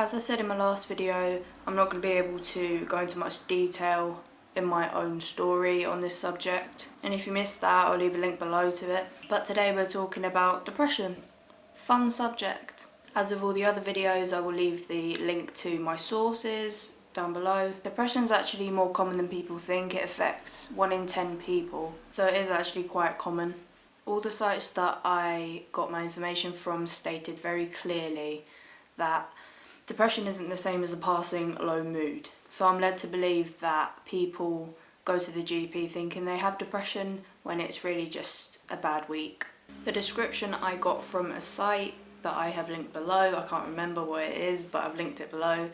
As I said in my last video, I'm not going to be able to go into much detail in my own story on this subject, and if you missed that, I'll leave a link below to it. But today we're talking about depression. Fun subject. As with all the other videos, I will leave the link to my sources down below. Depression is actually more common than people think. It affects 1 in 10 people, so it is actually quite common. All the sites that I got my information from stated very clearly that depression isn't the same as a passing low mood. So I'm led to believe that people go to the GP thinking they have depression when it's really just a bad week. The description I got from a site that I have linked below, I can't remember what it is, but I've linked it below.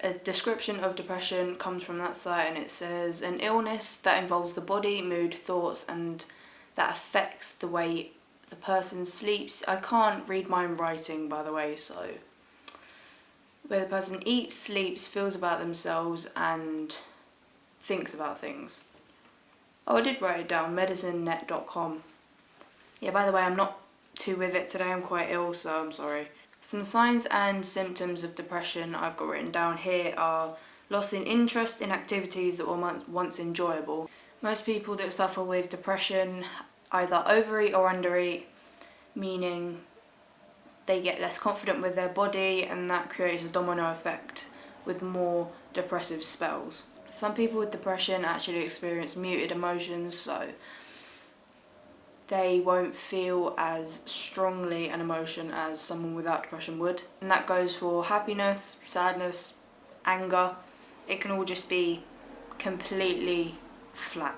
A description of depression comes from that site, and it says, an illness that involves the body, mood, thoughts, and that affects the way the person sleeps. I can't read my own writing, by the way, so where the person eats, sleeps, feels about themselves, and thinks about things. Oh, I did write it down, medicinenet.com. Yeah, by the way, I'm not too with it today, I'm quite ill, so I'm sorry. Some signs and symptoms of depression I've got written down here are loss in interest in activities that were once enjoyable. Most people that suffer with depression either overeat or undereat, meaning they get less confident with their body, and that creates a domino effect with more depressive spells. Some people with depression actually experience muted emotions, so they won't feel as strongly an emotion as someone without depression would. And that goes for happiness, sadness, anger. It can all just be completely flat.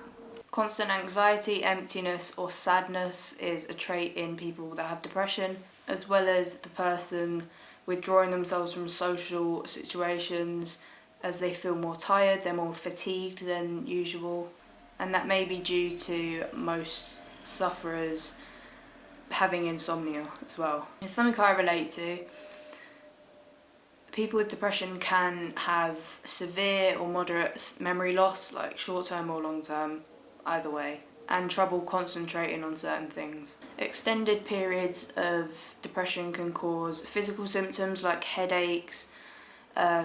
Constant anxiety, emptiness, or sadness is a trait in people that have depression, as well as the person withdrawing themselves from social situations as they feel more tired, they're more fatigued than usual, and that may be due to most sufferers having insomnia as well. It's something I relate to. People with depression can have severe or moderate memory loss, like short-term or long-term, either way, and trouble concentrating on certain things. Extended periods of depression can cause physical symptoms like headaches,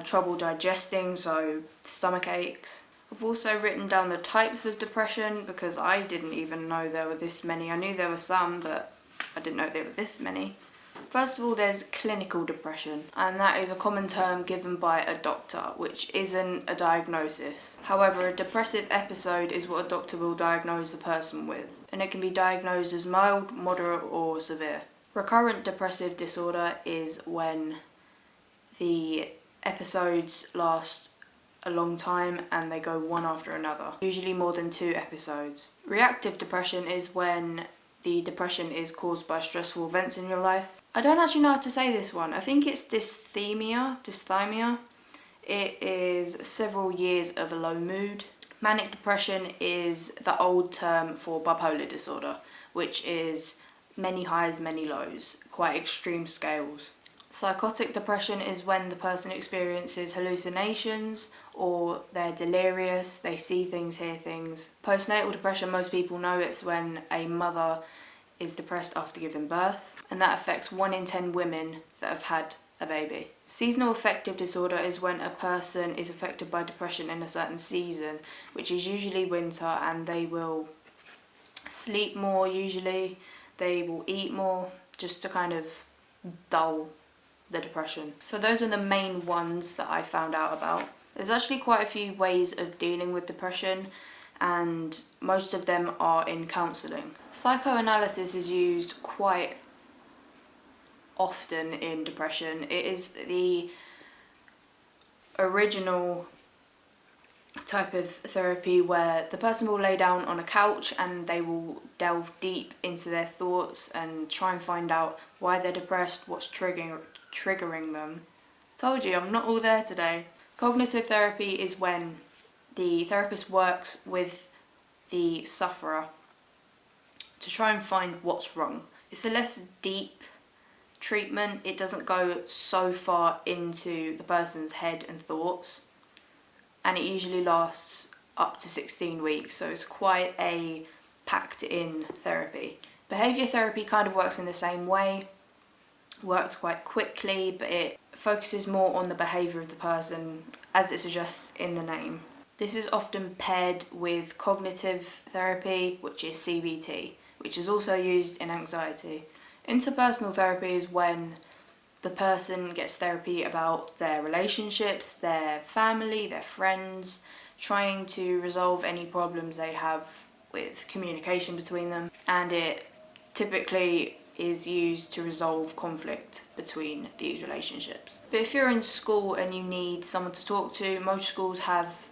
trouble digesting, so stomach aches. I've also written down the types of depression because I didn't even know there were this many. I knew there were some, but I didn't know there were this many. First of all, there's clinical depression, and that is a common term given by a doctor, which isn't a diagnosis. However, a depressive episode is what a doctor will diagnose the person with, and it can be diagnosed as mild, moderate, or severe. Recurrent depressive disorder is when the episodes last a long time and they go one after another, usually more than 2 episodes. Reactive depression is when the depression is caused by stressful events in your life. I don't actually know how to say this one. I think it's dysthymia. It is several years of a low mood. Manic depression is the old term for bipolar disorder, which is many highs, many lows, quite extreme scales. Psychotic depression is when the person experiences hallucinations or they're delirious, they see things, hear things. Postnatal depression, most people know it's when a mother is depressed after giving birth, and that affects 1 in 10 women that have had a baby. Seasonal affective disorder is when a person is affected by depression in a certain season, which is usually winter, and they will sleep more usually, they will eat more, just to kind of dull the depression. So those are the main ones that I found out about. There's actually quite a few ways of dealing with depression, and most of them are in counselling. Psychoanalysis is used quite often in depression. It is the original type of therapy where the person will lay down on a couch and they will delve deep into their thoughts and try and find out why they're depressed, what's triggering them. Told you, I'm not all there today. Cognitive therapy is when the therapist works with the sufferer to try and find what's wrong. It's a less deep treatment. It doesn't go so far into the person's head and thoughts, and it usually lasts up to 16 weeks, so it's quite a packed in therapy. Behaviour therapy kind of works in the same way. works quite quickly, but it focuses more on the behaviour of the person, as it suggests in the name. This is often paired with cognitive therapy, which is CBT, which is also used in anxiety. Interpersonal therapy is when the person gets therapy about their relationships, their family, their friends, trying to resolve any problems they have with communication between them, and it typically is used to resolve conflict between these relationships. But if you're in school and you need someone to talk to, most schools have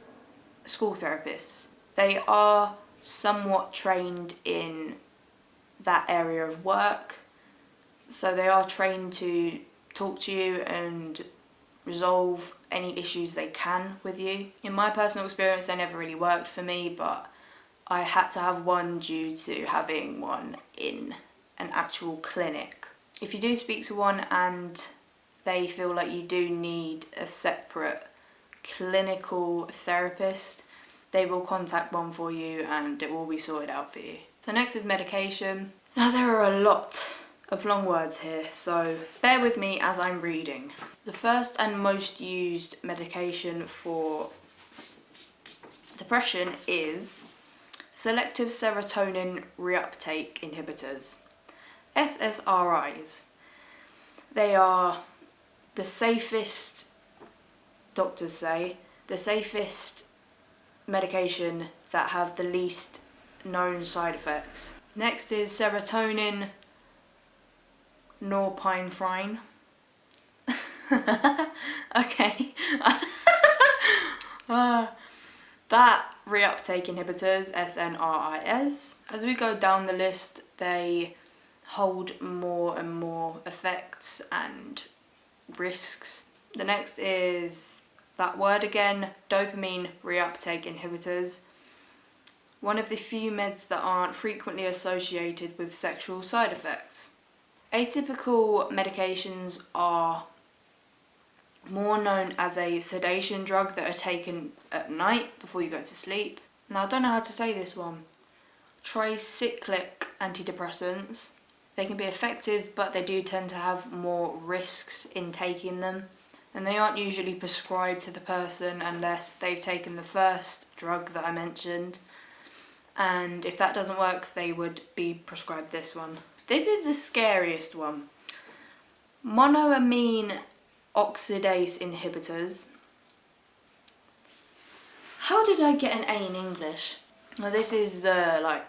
school therapists. They are somewhat trained in that area of work, so they are trained to talk to you and resolve any issues they can with you. In my personal experience, they never really worked for me, but I had to have one due to having one in an actual clinic. If you do speak to one and they feel like you do need a separate clinical therapist, they will contact one for you and it will be sorted out for you. So next is medication. Now there are a lot of long words here, so bear with me as I'm reading. The first and most used medication for depression is selective serotonin reuptake inhibitors, SSRIs. They are the safest, doctors say, the safest medication that have the least known side effects. Next is serotonin norepinephrine. Okay. That reuptake inhibitors, SNRIs. As we go down the list, they hold more and more effects and risks. The next is that word again, dopamine reuptake inhibitors. One of the few meds that aren't frequently associated with sexual side effects. Atypical medications are more known as a sedation drug that are taken at night before you go to sleep. Now I don't know how to say this one. Tricyclic antidepressants. They can be effective, but they do tend to have more risks in taking them, and they aren't usually prescribed to the person unless they've taken the first drug that I mentioned, and if that doesn't work they would be prescribed this one. This is the scariest one. Monoamine oxidase inhibitors. How did I get an A in English? Well, this is the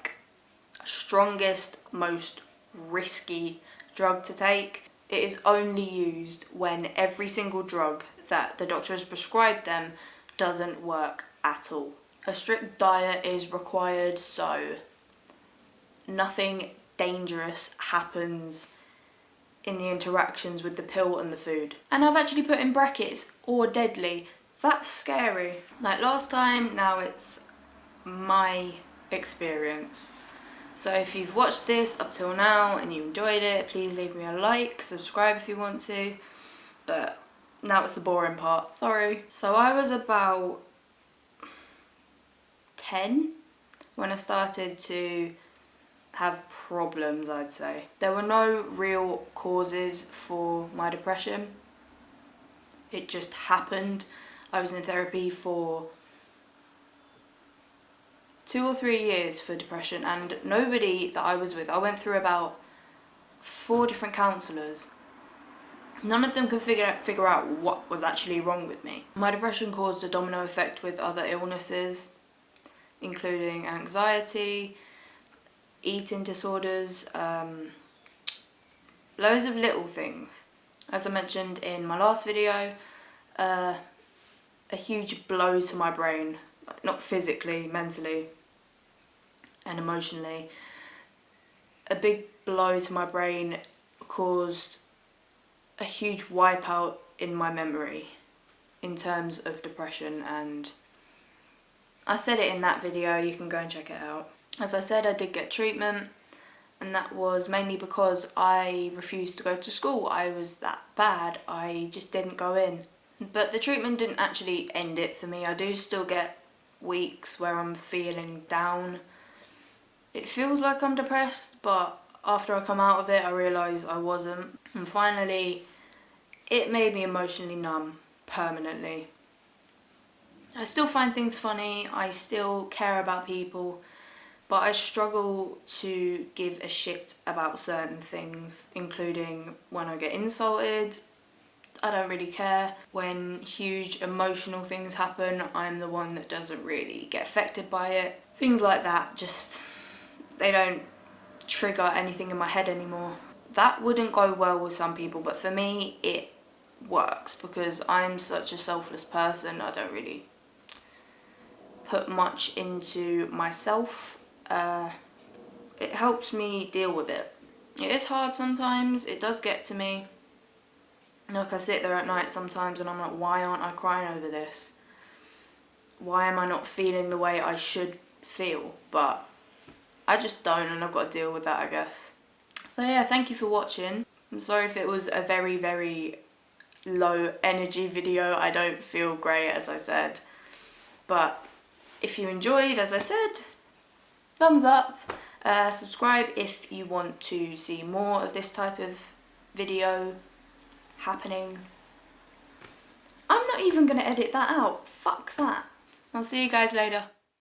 strongest, most risky drug to take. It is only used when every single drug that the doctor has prescribed them doesn't work at all. A strict diet is required so nothing dangerous happens in the interactions with the pill and the food. And I've actually put in brackets, or deadly. That's scary. Like last time, now it's my experience. So if you've watched this up till now and you enjoyed it, please leave me a like, subscribe if you want to. But now it's the boring part, sorry. So I was about 10 when I started to have problems, I'd say. There were no real causes for my depression. It just happened. I was in therapy for 2 or 3 years for depression, and nobody that I was with, I went through about 4 different counsellors. None of them could figure out what was actually wrong with me. My depression caused a domino effect with other illnesses, including anxiety, eating disorders, loads of little things. As I mentioned in my last video, a huge blow to my brain, not physically, mentally and emotionally. A big blow to my brain caused a huge wipeout in my memory in terms of depression, and I said it in that video, you can go and check it out. As I said, I did get treatment, and that was mainly because I refused to go to school. I was that bad, I just didn't go in. But the treatment didn't actually end it for me. I do still get weeks where I'm feeling down. It feels like I'm depressed, but after I come out of it, I realise I wasn't. And finally, it made me emotionally numb permanently. I still find things funny, I still care about people, but I struggle to give a shit about certain things, including when I get insulted. I don't really care. When huge emotional things happen, I'm the one that doesn't really get affected by it. Things like that, just, they don't trigger anything in my head anymore. That wouldn't go well with some people, but for me, it works because I'm such a selfless person. I don't really put much into myself. It helps me deal with it. It is hard sometimes, it does get to me. Like, I sit there at night sometimes and I'm like, why aren't I crying over this? Why am I not feeling the way I should feel? But I just don't, and I've got to deal with that, I guess. So yeah, thank you for watching. I'm sorry if it was a very, very low energy video. I don't feel great, as I said. But if you enjoyed, as I said, thumbs up. Subscribe if you want to see more of this type of video happening. I'm not even going to edit that out. Fuck that. I'll see you guys later.